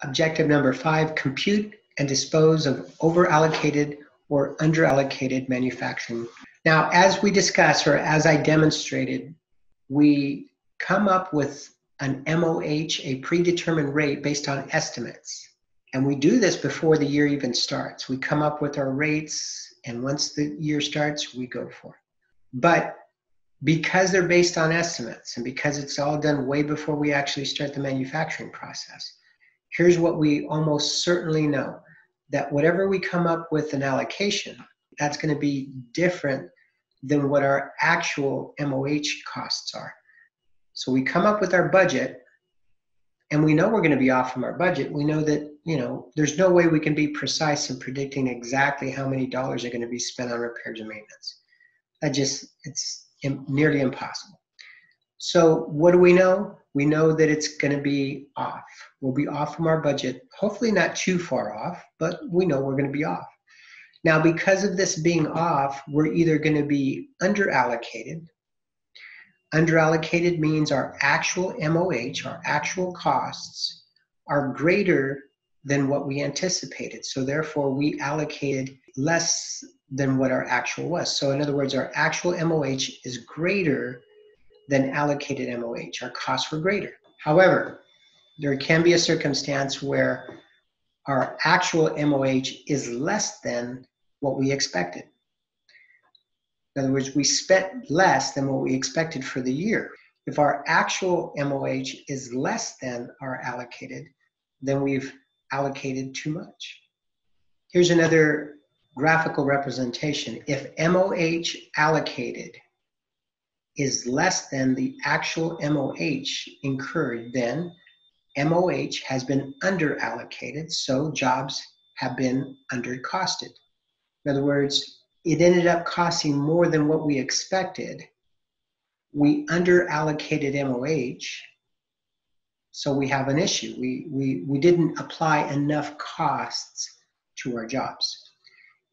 Objective number 5, compute and dispose of overallocated or underallocated manufacturing. Now, as we discussed, or as I demonstrated, we come up with an MOH, a predetermined rate based on estimates. And we do this before the year even starts. We come up with our rates, and once the year starts, we go for it. But because they're based on estimates, and because it's all done way before we actually start the manufacturing process, here's what we almost certainly know, that whatever we come up with an allocation, that's going to be different than what our actual MOH costs are. So we come up with our budget, and we know we're going to be off from our budget. We know that, there's no way we can be precise in predicting exactly how many dollars are going to be spent on repairs and maintenance. It's nearly impossible. So what do we know? We know that it's going to be off. We'll be off from our budget, hopefully not too far off, but we know we're going to be off. Now, because of this being off, we're either going to be underallocated. Underallocated means our actual MOH, our actual costs, are greater than what we anticipated. So therefore, we allocated less than what our actual was. So in other words, our actual MOH is greater than allocated MOH. Our costs were greater. However, there can be a circumstance where our actual MOH is less than what we expected. In other words, we spent less than what we expected for the year. If our actual MOH is less than our allocated, then we've allocated too much. Here's another graphical representation. If MOH allocated is less than the actual MOH incurred, then MOH has been underallocated, so jobs have been undercosted. In other words, it ended up costing more than what we expected. We underallocated MOH, so we have an issue. We didn't apply enough costs to our jobs.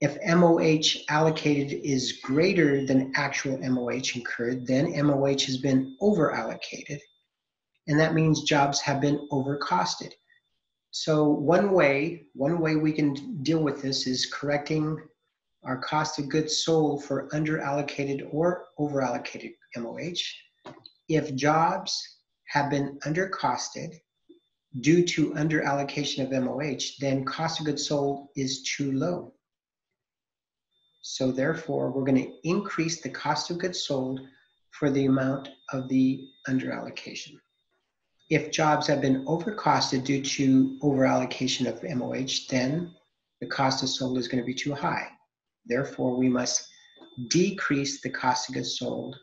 If MOH allocated is greater than actual MOH incurred, then MOH has been overallocated, and that means jobs have been overcosted. So one way we can deal with this is correcting our cost of goods sold for underallocated or overallocated MOH. If jobs have been undercosted due to underallocation of MOH, then cost of goods sold is too low. So therefore, we're going to increase the cost of goods sold for the amount of the underallocation. If jobs have been overcosted due to overallocation of MOH, then the cost of sold is going to be too high. Therefore, we must decrease the cost of goods sold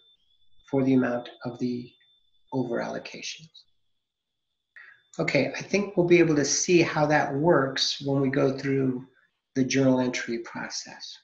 for the amount of the overallocations. Okay, I think we'll be able to see how that works when we go through the journal entry process.